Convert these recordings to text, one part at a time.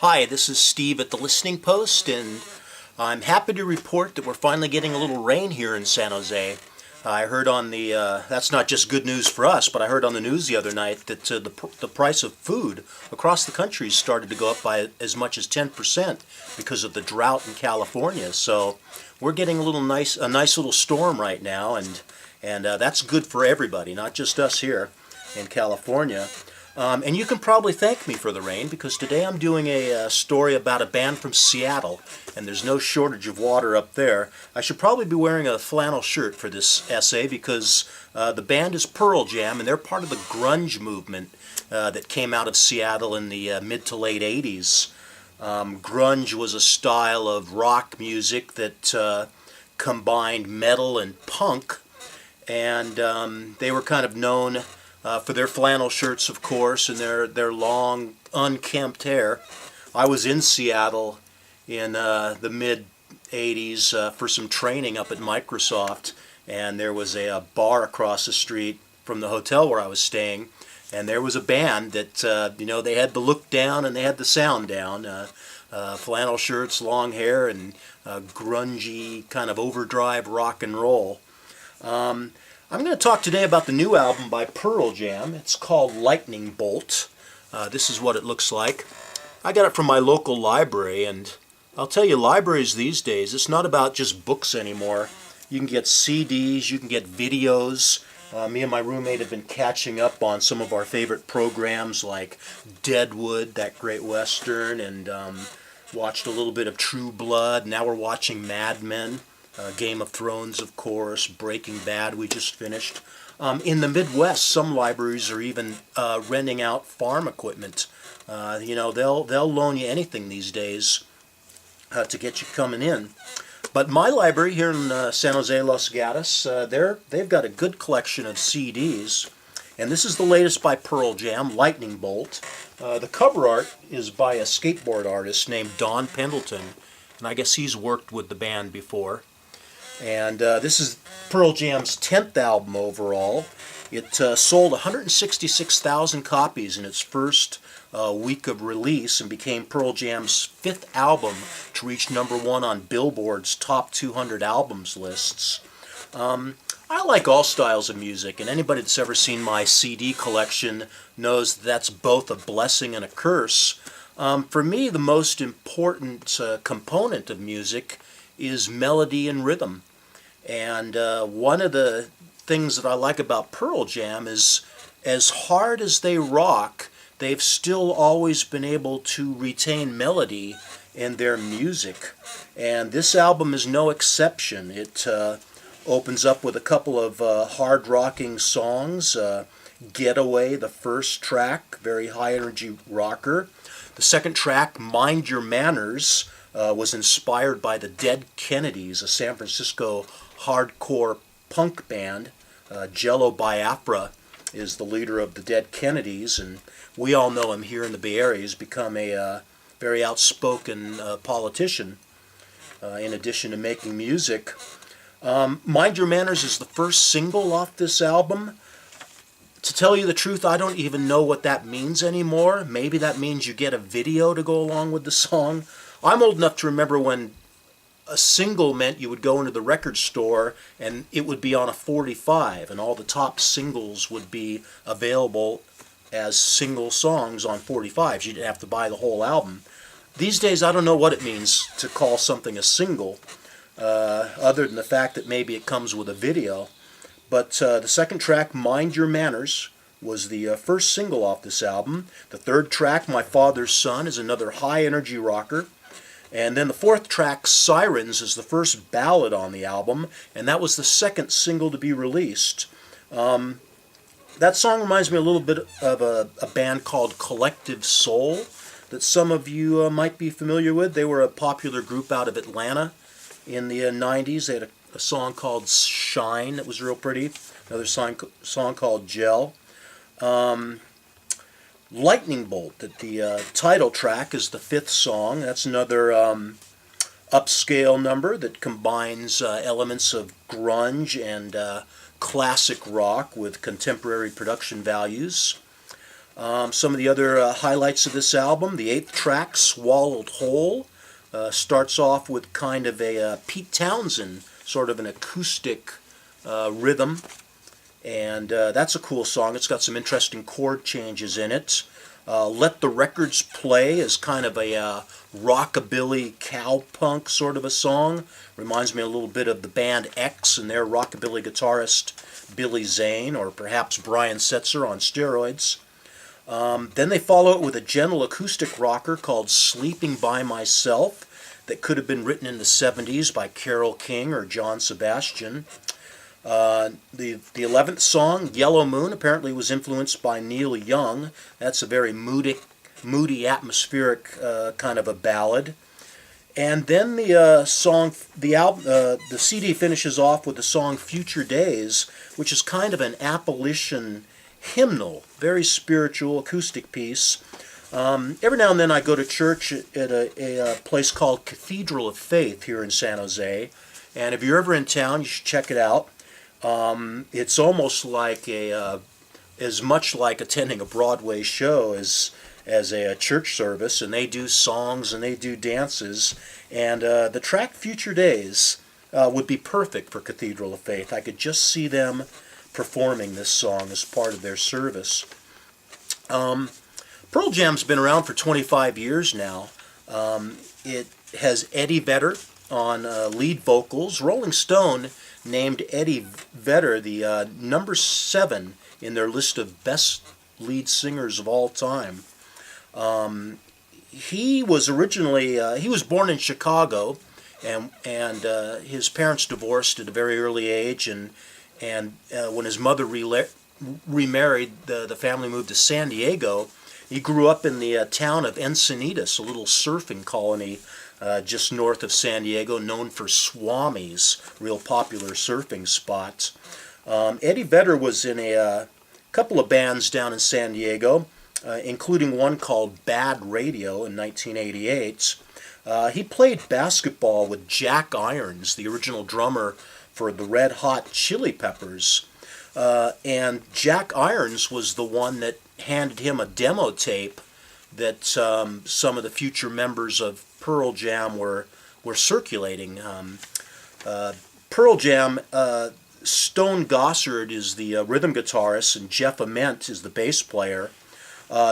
Hi, this is Steve at the Listening Post, and I'm happy to report that we're finally getting a little rain here in San Jose. I heard on that's not just good news for us, but I heard on the news the other night that the price of food across the country started to go up by as much as 10% because of the drought in California. So we're getting a nice little storm right now, and that's good for everybody, not just us here in California. And you can probably thank me for the rain because today I'm doing a story about a band from Seattle, and there's no shortage of water up there. I should probably be wearing a flannel shirt for this essay because the band is Pearl Jam, and they're part of the grunge movement that came out of Seattle in the mid to late 80s. Grunge was a style of rock music that combined metal and punk, and they were kind of known for their flannel shirts, of course, and their long, unkempt hair. I was in Seattle in the mid-'80s for some training up at Microsoft, and there was a bar across the street from the hotel where I was staying, and there was a band that, they had the look down and they had the sound down. Flannel shirts, long hair, and grungy kind of overdrive rock and roll. I'm going to talk today about the new album by Pearl Jam. It's called Lightning Bolt. This is what it looks like. I got it from my local library, and I'll tell you, libraries these days, it's not about just books anymore. You can get CDs, you can get videos. Me and my roommate have been catching up on some of our favorite programs like Deadwood, that great Western, and watched a little bit of True Blood. Now we're watching Mad Men. Game of Thrones, of course, Breaking Bad we just finished. In the Midwest, some libraries are even renting out farm equipment. They'll loan you anything these days to get you coming in. But my library here in San Jose, Los Gatos, they've got a good collection of CDs. And this is the latest by Pearl Jam, Lightning Bolt. The cover art is by a skateboard artist named Don Pendleton, and I guess he's worked with the band before. And this is Pearl Jam's 10th album overall. It sold 166,000 copies in its first week of release and became Pearl Jam's 5th album to reach #1 on Billboard's Top 200 Albums lists. I like all styles of music, and anybody that's ever seen my CD collection knows that's both a blessing and a curse. For me, the most important component of music is melody and rhythm. And one of the things that I like about Pearl Jam is as hard as they rock, they've still always been able to retain melody in their music. And this album is no exception. It opens up with a couple of hard-rocking songs. Getaway, the first track, very high-energy rocker. The second track, Mind Your Manners, was inspired by the Dead Kennedys, a San Francisco hardcore punk band. Jello Biafra is the leader of the Dead Kennedys, and we all know him here in the Bay Area. He's become a very outspoken politician in addition to making music. Mind Your Manners is the first single off this album. To tell you the truth, I don't even know what that means anymore. Maybe that means you get a video to go along with the song. I'm old enough to remember when a single meant you would go into the record store and it would be on a 45, and all the top singles would be available as single songs on 45s. You didn't have to buy the whole album. These days, I don't know what it means to call something a single, other than the fact that maybe it comes with a video. But the second track, Mind Your Manners, was the first single off this album. The third track, My Father's Son, is another high-energy rocker. And then the fourth track, Sirens, is the first ballad on the album, and that was the second single to be released. That song reminds me a little bit of a band called Collective Soul that some of you might be familiar with. They were a popular group out of Atlanta in the 90s. They had a song called Shine that was real pretty, another song called Gel. Lightning Bolt, the title track, is the 5th song. That's another upscale number that combines elements of grunge and classic rock with contemporary production values. Some of the other highlights of this album, the eighth track, Swallowed Whole, starts off with kind of a Pete Townsend, sort of an acoustic rhythm. And that's a cool song. It's got some interesting chord changes in it. Let the Records Play is kind of a rockabilly cowpunk sort of a song. Reminds me a little bit of the band X and their rockabilly guitarist Billy Zane, or perhaps Brian Setzer on steroids. Then they follow it with a gentle acoustic rocker called Sleeping by Myself that could have been written in the 70s by Carole King or John Sebastian. The 11th song, Yellow Moon, apparently was influenced by Neil Young. That's a very moody atmospheric kind of a ballad. And then the CD finishes off with the song Future Days, which is kind of an Appalachian hymnal, very spiritual acoustic piece. Every now and then I go to church at a place called Cathedral of Faith here in San Jose, and if you're ever in town, you should check it out. It's almost like as much like attending a Broadway show as a church service, and they do songs and they do dances. And the track Future Days would be perfect for Cathedral of Faith. I could just see them performing this song as part of their service. Pearl Jam's been around for 25 years now. It has Eddie Vedder on lead vocals. Rolling Stone named Eddie Vedder the number 7 in their list of best lead singers of all time. He was born in Chicago, and his parents divorced at a very early age, and when his mother remarried, the family moved to San Diego. He grew up in the town of Encinitas, a little surfing colony just north of San Diego, known for Swamis, real popular surfing spots. Eddie Vedder was in a couple of bands down in San Diego, including one called Bad Radio in 1988. He played basketball with Jack Irons, the original drummer for the Red Hot Chili Peppers. And Jack Irons was the one that handed him a demo tape that some of the future members of Pearl Jam were circulating. Pearl Jam, Stone Gossard is the rhythm guitarist, and Jeff Ament is the bass player.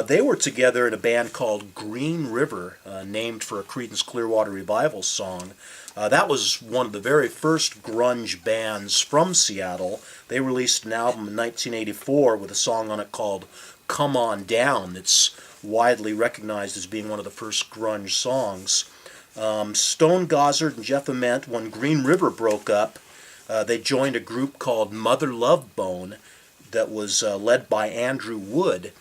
They were together in a band called Green River, named for a Creedence Clearwater Revival song. That was one of the very first grunge bands from Seattle. They released an album in 1984 with a song on it called Come On Down that's widely recognized as being one of the first grunge songs. Stone Gossard and Jeff Ament, when Green River broke up, they joined a group called Mother Love Bone that was led by Andrew Wood.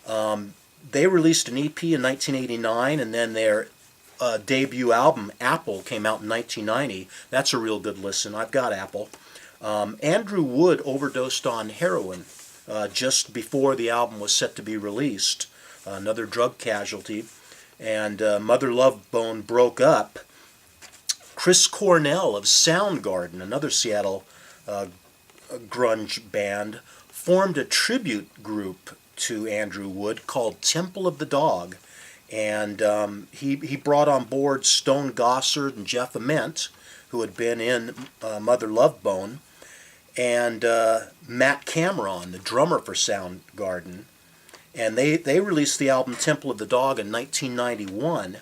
They released an EP in 1989, and then their debut album, Apple, came out in 1990. That's a real good listen. I've got Apple. Andrew Wood overdosed on heroin just before the album was set to be released, another drug casualty, and Mother Love Bone broke up. Chris Cornell of Soundgarden, another Seattle grunge band, formed a tribute group to Andrew Wood called Temple of the Dog, and he brought on board Stone Gossard and Jeff Ament, who had been in Mother Love Bone, and Matt Cameron, the drummer for Soundgarden, and they released the album Temple of the Dog in 1991,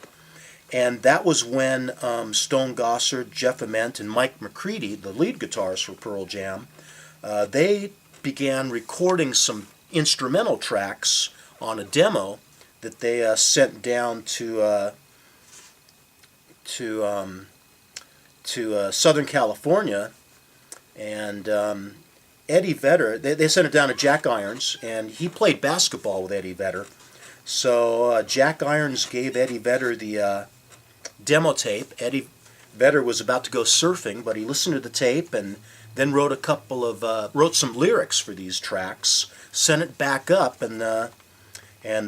and that was when Stone Gossard, Jeff Ament, and Mike McCready, the lead guitarist for Pearl Jam, they began recording some instrumental tracks on a demo that they sent down to Southern California, and Eddie Vedder, they sent it down to Jack Irons, and he played basketball with Eddie Vedder. So Jack Irons gave Eddie Vedder the demo tape. Eddie Vedder was about to go surfing, but he listened to the tape and then wrote some lyrics for these tracks, sent it back up, and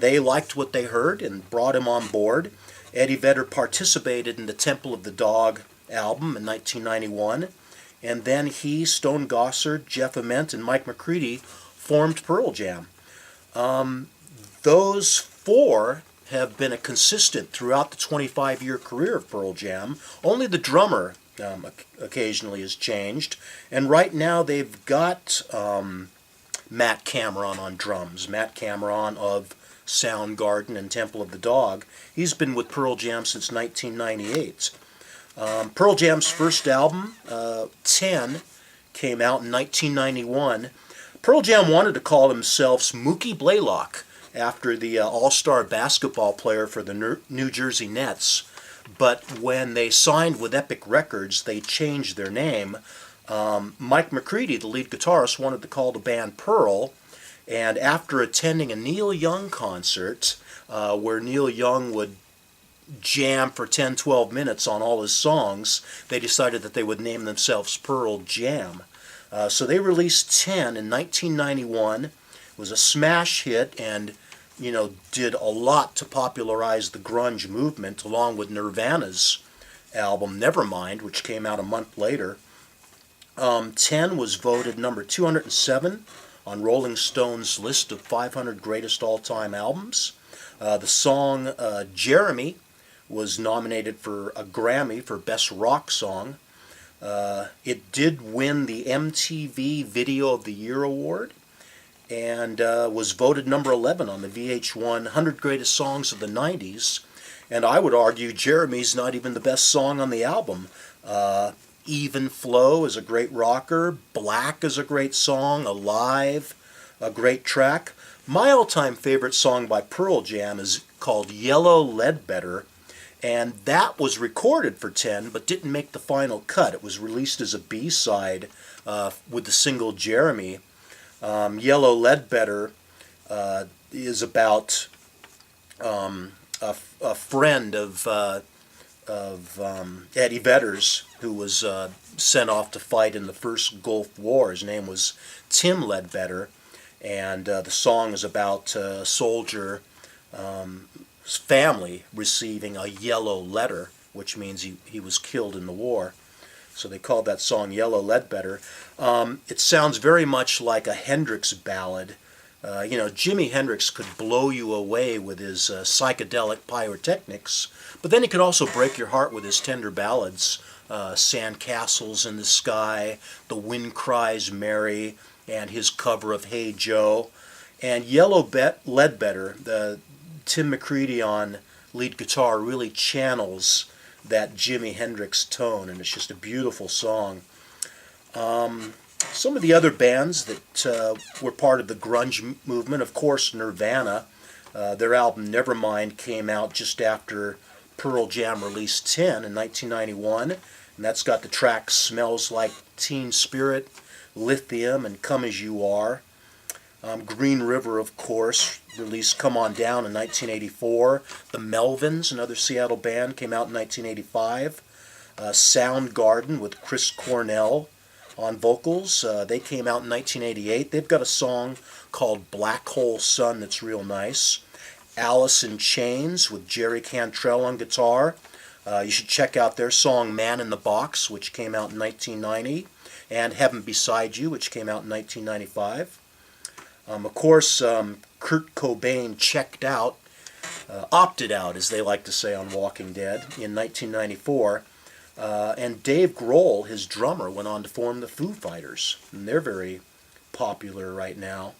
they liked what they heard and brought him on board. Eddie Vedder participated in the Temple of the Dog album in 1991, and then he, Stone Gossard, Jeff Ament, and Mike McCready formed Pearl Jam. those four have been a consistent throughout the 25-year career of Pearl Jam. Only the drummer occasionally has changed, and right now they've got Matt Cameron on drums. Matt Cameron of Soundgarden and Temple of the Dog. He's been with Pearl Jam since 1998. Pearl Jam's first album, 10, came out in 1991. Pearl Jam wanted to call themselves Mookie Blaylock, after the all-star basketball player for the New Jersey Nets. But when they signed with Epic Records, they changed their name. Mike McCready, the lead guitarist, wanted to call the band Pearl, and after attending a Neil Young concert, where Neil Young would jam for 10-12 minutes on all his songs, they decided that they would name themselves Pearl Jam. So they released 10 in 1991. It was a smash hit and, did a lot to popularize the grunge movement, along with Nirvana's album Nevermind, which came out a month later. 10 was voted number 207 on Rolling Stone's list of 500 greatest all-time albums. The song Jeremy was nominated for a Grammy for Best Rock Song. It did win the MTV Video of the Year award, and was voted number 11 on the VH1 100 Greatest Songs of the 90s. And I would argue Jeremy's not even the best song on the album. Even Flow is a great rocker. Black is a great song. Alive, a great track. My all-time favorite song by Pearl Jam is called Yellow Ledbetter, and that was recorded for 10 but didn't make the final cut. It was released as a B-side with the single Jeremy. Yellow Ledbetter is about a friend of Eddie Vedder's, who was sent off to fight in the first Gulf War. His name was Tim Ledbetter, and the song is about a soldier family receiving a yellow letter, which means he was killed in the war. So they called that song Yellow Ledbetter. It sounds very much like a Hendrix ballad. Jimi Hendrix could blow you away with his psychedelic pyrotechnics, but then he could also break your heart with his tender ballads, Sandcastles in the Sky, The Wind Cries Mary, and his cover of Hey Joe. And Yellow Ledbetter, Tim McCready on lead guitar really channels that Jimi Hendrix tone, and it's just a beautiful song. Some of the other bands that were part of the grunge movement, of course, Nirvana. Their album Nevermind came out just after Pearl Jam released 10 in 1991, and that's got the tracks Smells Like Teen Spirit, Lithium, and Come As You Are. Green River, of course, released Come On Down in 1984. The Melvins, another Seattle band, came out in 1985. Soundgarden with Chris Cornell on vocals. They came out in 1988. They've got a song called Black Hole Sun that's real nice. Alice in Chains with Jerry Cantrell on guitar. You should check out their song Man in the Box, which came out in 1990. And Heaven Beside You, which came out in 1995. Of course, Kurt Cobain opted out, as they like to say on Walking Dead, in 1994. And Dave Grohl, his drummer, went on to form the Foo Fighters, and they're very popular right now.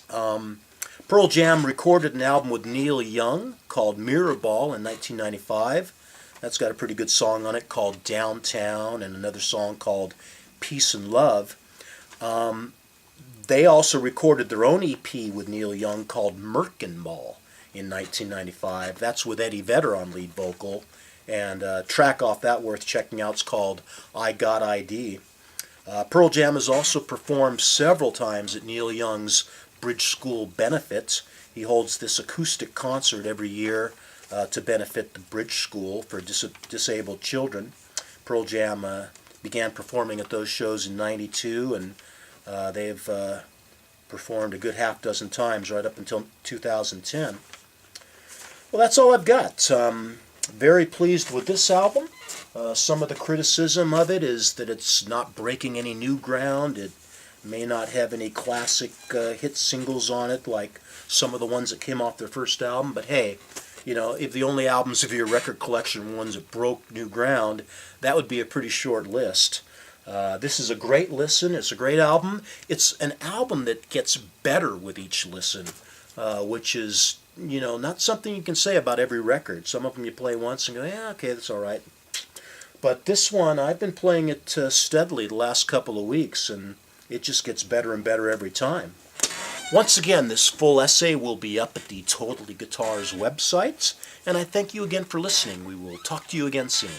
Pearl Jam recorded an album with Neil Young called Mirrorball in 1995. That's got a pretty good song on it called Downtown, and another song called Peace and Love. They also recorded their own EP with Neil Young called Merkinmall in 1995. That's with Eddie Vedder on lead vocal. And a track off that worth checking out is called I Got ID. Pearl Jam has also performed several times at Neil Young's Bridge School benefits. He holds this acoustic concert every year to benefit the Bridge School for disabled children. Pearl Jam began performing at those shows in '92, and they've performed a good half dozen times right up until 2010. Well, that's all I've got. Very pleased with this album. Some of the criticism of it is that it's not breaking any new ground. It May not have any classic hit singles on it like some of the ones that came off their first album, but hey, you know, if the only albums of your record collection were ones that broke new ground, that would be a pretty short list. This is a great listen. It's a great album. It's an album that gets better with each listen, which is, you know, not something you can say about every record. Some of them you play once and go, yeah, okay, that's all right. But this one, I've been playing it steadily the last couple of weeks, and it just gets better and better every time. Once again, this full essay will be up at the Totally Guitars website, and I thank you again for listening. We will talk to you again soon.